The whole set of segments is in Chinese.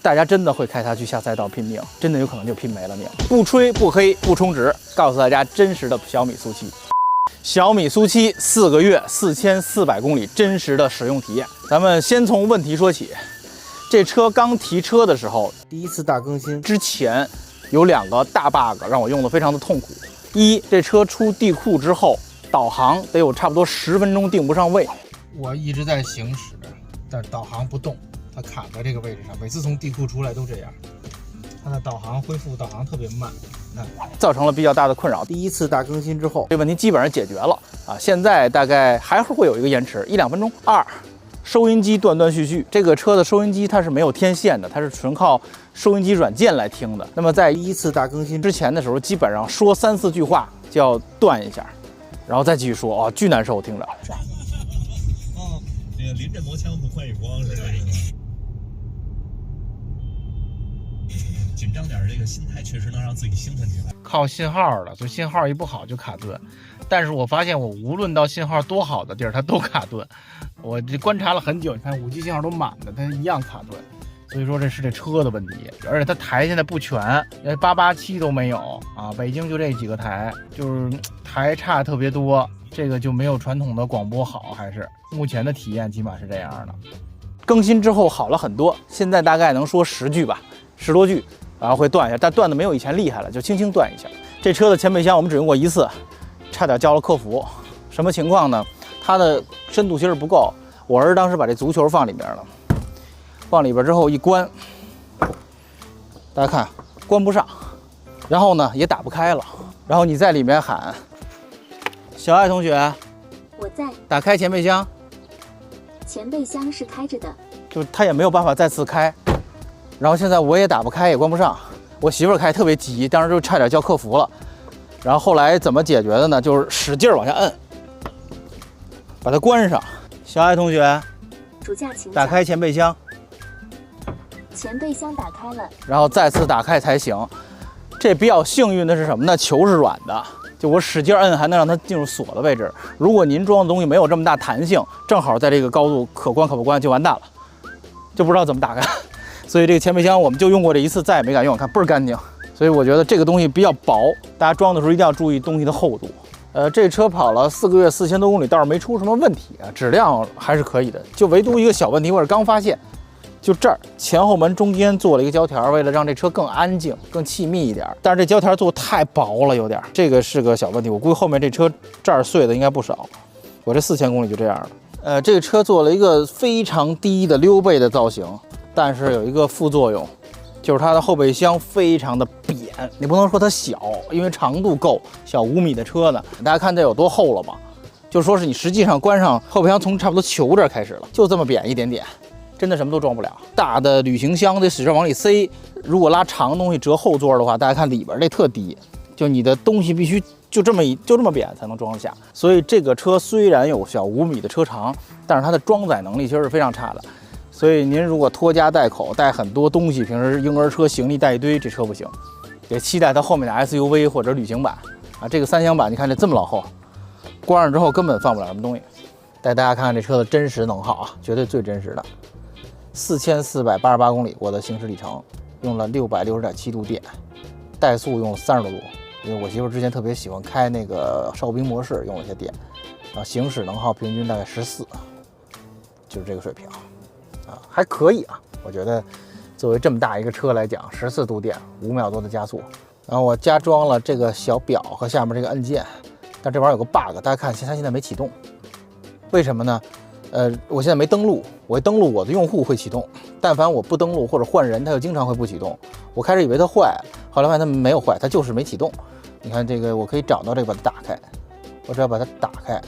大家真的会开它去下赛道拼命，真的有可能就拼没了命。不吹不黑不充值，告诉大家真实的小米速7。小米速74个月4400公里真实的使用体验。咱们先从问题说起。这车刚提车的时候，第一次大更新之前，有2个大 bug 让我用的非常的痛苦。一，这车出地库之后，导航得有差不多10分钟定不上位。我一直在行驶，但导航不动。 它卡在这个位置上，每次从地库出来都这样。它的导航恢复导航特别慢，造成了比较大的困扰。第一次大更新之后，这问题基本上解决了啊。现在大概还会有一个延迟，1-2分钟。2，收音机断断续续。这个车的收音机它是没有天线的，它是纯靠收音机软件来听的。那么在第一次大更新之前的时候，基本上说3-4句话就要断一下，然后再继续说，哦，巨难受，听着。哦，那个临阵磨枪不换雨光似的。 紧张点，这个心态确实能让自己兴奋起来。靠信号了，所以信号一不好就卡顿。但是我发现我无论到信号多好的地儿，它都卡顿。我这观察了很久，你看5G 信号都满的，它一样卡顿。所以说这是这车的问题，而且它台现在不全，887都没有啊。北京就这几个台，就是台差特别多，这个就没有传统的广播好，还是目前的体验起码是这样的。更新之后好了很多，现在大概能说10句吧，10多句。 然后会断一下，但断的没有以前厉害了，就轻轻断一下。这车的前备箱我们只用过1次，差点叫了客服。什么情况呢？它的深度芯儿不够，我儿子当时把这足球放里边了，放里边之后一关，大家看关不上，然后呢也打不开了。然后你在里面喊：“小爱同学，我在。”打开前备箱。前备箱是开着的，就是它也没有办法再次开。 然后现在我也打不开，也关不上。我媳妇儿开特别急，当时就差点叫客服了。然后后来怎么解决的呢？就是使劲往下摁，把它关上。小爱同学，主驾请打开前备箱。前备箱打开了，然后再次打开才行。这比较幸运的是什么呢？球是软的，就我使劲摁还能让它进入锁的位置。如果您装的东西没有这么大弹性，正好在这个高度可关可不关，就完蛋了，就不知道怎么打开。 所以这个前备箱我们就用过这1次，再也没敢用，看倍儿干净。所以我觉得这个东西比较薄，大家装的时候一定要注意东西的厚度。这车跑了4个月4000多公里，倒是没出什么问题啊，质量还是可以的。就唯独一个小问题，我是刚发现，就这儿前后门中间做了一个胶条，为了让这车更安静、更气密一点。但是这胶条做太薄了，有点，这个是个小问题。我估计后面这车这儿碎的应该不少。我这4000公里就这样了。这个车做了一个非常低的溜背的造型。 但是有一个副作用，就是它的后备箱非常的扁。你不能说它小，因为长度够，小5米的车呢。大家看这有多厚了吗？就说是你实际上关上后备箱，从差不多球这儿开始了，就这么扁一点点，真的什么都装不了。大的旅行箱得使劲往里塞，如果拉长东西折后座的话，大家看里边这特低，就你的东西必须就这么扁才能装得下。所以这个车虽然有小5米的车长，但是它的装载能力其实是非常差的。 所以您如果拖家带口带很多东西，平时婴儿车行李带一堆，这车不行。得期待它后面的 SUV 或者旅行版啊。这个3厢版你看这么老厚，关上之后根本放不了什么东西。带大家看看这车的真实能耗啊，绝对最真实的。4488公里，我的行驶里程用了660.7度电，怠速用了30多度。因为我媳妇之前特别喜欢开那个哨兵模式，用了些电，啊，行驶能耗平均大概14，就是这个水平。 还可以啊，我觉得作为这么大一个车来讲，14度电，5秒多的加速。然后我加装了这个小表和下面这个按键，但这玩意儿有个 bug， 大家看，它现在没启动，为什么呢？我现在没登录，我一登录我的用户会启动，但凡我不登录或者换人，它就经常会不启动。我开始以为它坏了，后来发现它没有坏，它就是没启动。你看这个，我可以找到这个，把它打开，我只要把它打开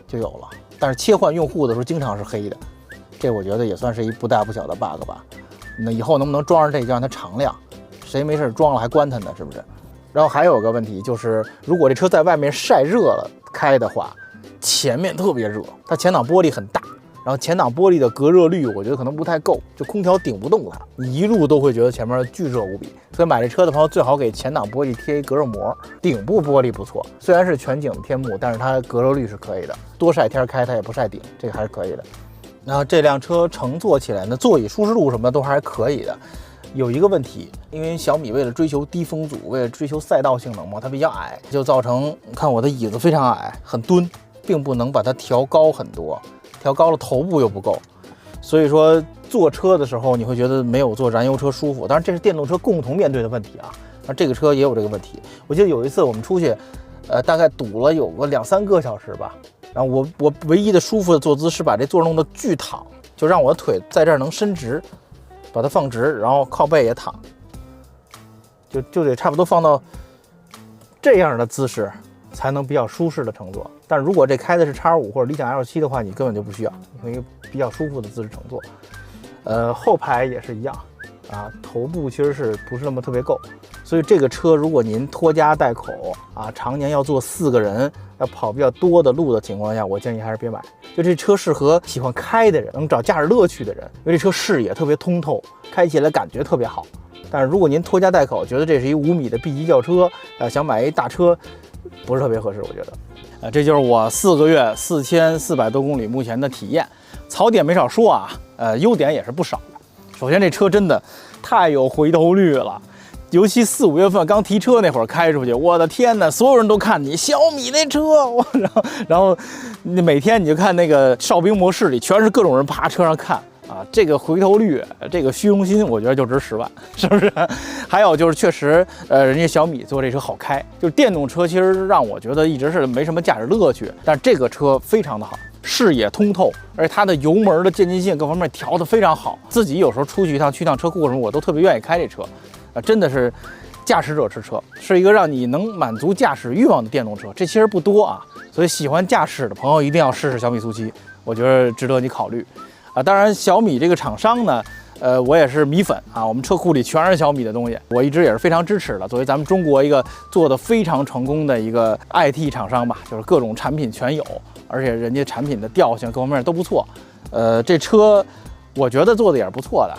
就有了。但是切换用户的时候经常是黑的。 这我觉得也算是一不大不小的 bug 吧。那以后能不能装上这个，就让它常亮？谁没事装了还关它呢？是不是？然后还有个问题就是，如果这车在外面晒热了开的话，前面特别热，它前挡玻璃很大，然后前挡玻璃的隔热率我觉得可能不太够，就空调顶不动它，你一路都会觉得前面巨热无比。所以买这车的朋友最好给前挡玻璃贴一隔热膜，顶部玻璃不错，虽然是全景天幕，但是它隔热率是可以的，多晒天开它也不晒顶，这个还是可以的。然后这辆车乘坐起来呢，座椅舒适度什么的都还可以的。有一个问题，因为小米为了追求低风阻，为了追求赛道性能嘛，它比较矮，就造成看我的椅子非常矮，很蹲，并不能把它调高很多，调高了头部又不够，所以说坐车的时候你会觉得没有坐燃油车舒服。当然这是电动车共同面对的问题啊，那这个车也有这个问题。我记得有一次我们出去，大概堵了有个2-3个小时吧，然后我唯一的舒服的坐姿是把这座弄得巨躺，就让我的腿在这儿能伸直。把它放直，然后靠背也躺，就得差不多放到这样的姿势，才能比较舒适的乘坐。但如果这开的是 X5 或者理想 L7 的话，你根本就不需要，你可以比较舒服的姿势乘坐。后排也是一样啊，头部其实是不是那么特别够，所以这个车如果您拖家带口啊，常年要坐4个人，要跑比较多的路的情况下，我建议还是别买。就这车适合喜欢开的人，能找驾驶乐趣的人，因为这车视野特别通透，开起来感觉特别好。但是如果您拖家带口，觉得这是一5米的 B 级轿车，想买一大车，不是特别合适，我觉得。这就是我4个月4400多公里目前的体验。槽点没少说啊，优点也是不少的。首先这车真的太有回头率了。尤其4-5月份刚提车那会儿开出去，我的天哪，所有人都看你小米那车，然后每天你就看那个哨兵模式里全是各种人趴车上看啊，这个回头率，这个虚荣心，我觉得就值10万，是不是？还有就是确实，人家小米做这车好开，就是电动车其实让我觉得一直是没什么驾驶乐趣，但是这个车非常的好。视野通透，而且它的油门的渐进性各方面调得非常好。自己有时候出去一趟，去趟车库什么，我都特别愿意开这车，真的是驾驶者之车，是一个让你能满足驾驶欲望的电动车。这其实不多啊，所以喜欢驾驶的朋友一定要试试小米速7，我觉得值得你考虑啊。当然，小米这个厂商呢，我也是米粉啊，我们车库里全是小米的东西，我一直也是非常支持的。作为咱们中国一个做得非常成功的一个 IT 厂商吧，就是各种产品全有。而且人家产品的调性各方面都不错，这车我觉得做的也是不错的，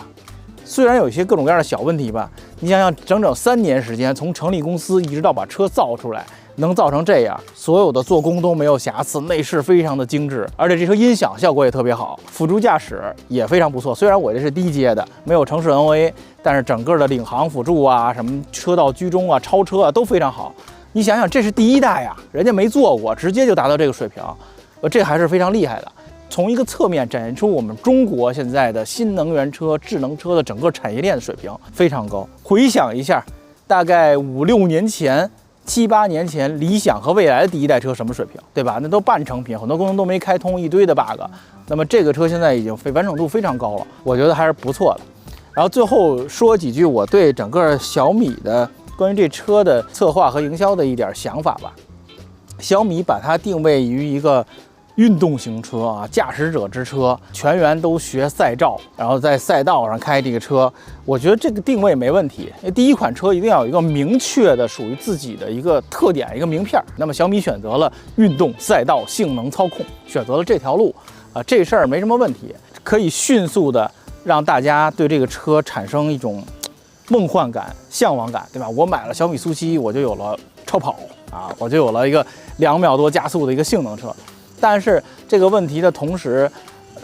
虽然有一些各种各样的小问题吧。你想想，整整3年时间，从成立公司一直到把车造出来，能造成这样，所有的做工都没有瑕疵，内饰非常的精致，而且这车音响效果也特别好，辅助驾驶也非常不错。虽然我这是低阶的，没有城市 NOA， 但是整个的领航辅助啊，什么车道居中啊、超车啊都非常好。你想想，这是第1代呀，人家没做过，直接就达到这个水平。这还是非常厉害的，从一个侧面展现出我们中国现在的新能源车、智能车的整个产业链的水平非常高。回想一下，大概5-6年前、7-8年前，理想和蔚来的第1代车什么水平，对吧？那都半成品，很多功能都没开通，一堆的 bug。那么这个车现在已经完成度非常高了，我觉得还是不错的。然后最后说几句我对整个小米的关于这车的策划和营销的一点想法吧。小米把它定位于一个运动型车啊，驾驶者之车，全员都学赛照，然后在赛道上开这个车，我觉得这个定位没问题。因为第一款车一定要有一个明确的属于自己的一个特点，一个名片。那么小米选择了运动、赛道、性能操控，选择了这条路啊，这事儿没什么问题，可以迅速的让大家对这个车产生一种梦幻感、向往感，对吧？我买了小米速7，我就有了超跑啊，我就有了一个2秒多加速的一个性能车。但是这个问题的同时，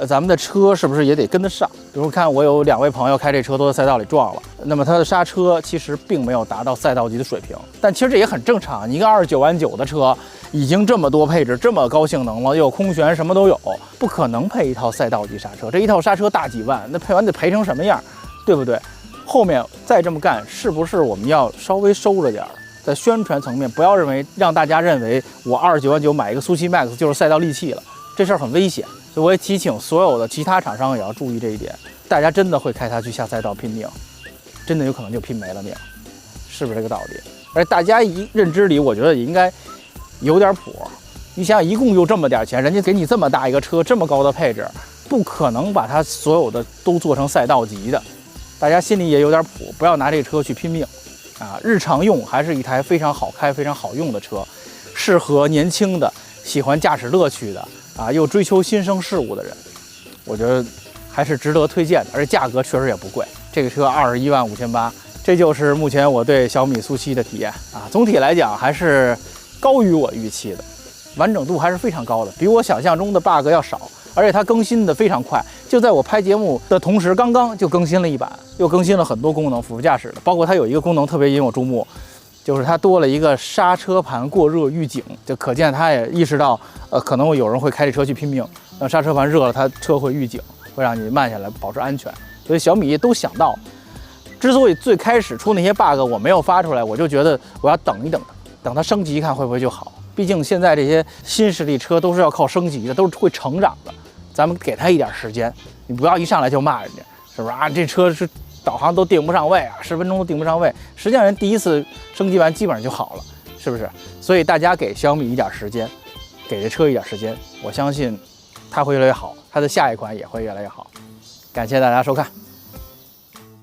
咱们的车是不是也得跟得上？比如看我有2位朋友开这车都在赛道里撞了，那么它的刹车其实并没有达到赛道级的水平。但其实这也很正常，你一个29万9的车，已经这么多配置，这么高性能了，又有空悬，什么都有，不可能配一套赛道级刹车。这一套刹车大几万，那配完得赔成什么样，对不对？后面再这么干，是不是我们要稍微收着点儿？在宣传层面，不要让大家认为我29万9买一个速7 MAX 就是赛道利器了，这事儿很危险。所以我也提醒所有的其他厂商也要注意这一点，大家真的会开它去下赛道拼命，真的有可能就拼没了命，是不是这个道理？而大家认知里，我觉得也应该有点谱。你想想，一共就这么点钱，人家给你这么大一个车，这么高的配置，不可能把它所有的都做成赛道级的，大家心里也有点谱，不要拿这个车去拼命。日常用还是一台非常好开、非常好用的车，适合年轻的、喜欢驾驶乐趣的又追求新生事物的人，我觉得还是值得推荐的，而且价格确实也不贵。这个车21万5800，这就是目前我对小米速7的体验总体来讲还是高于我预期的，完整度还是非常高的，比我想象中的 bug 要少，而且它更新的非常快，就在我拍节目的同时，刚刚就更新了一版，又更新了很多功能，辅助驾驶的，包括它有一个功能特别引我注目，就是它多了一个刹车盘过热预警，就可见它也意识到，可能有人会开这车去拼命，刹车盘热了，它车会预警，会让你慢下来，保持安全。所以小米都想到，之所以最开始出那些 bug 我没有发出来，我就觉得我要等一等，等它升级看会不会就好。毕竟现在这些新势力车都是要靠升级的，都是会成长的，咱们给它一点时间，你不要一上来就骂人家，是不是啊？这车是导航都定不上位啊，10分钟都定不上位。实际上人第一次升级完基本上就好了，是不是？所以大家给小米一点时间，给这车一点时间，我相信它会越来越好，它的下一款也会越来越好。感谢大家收看。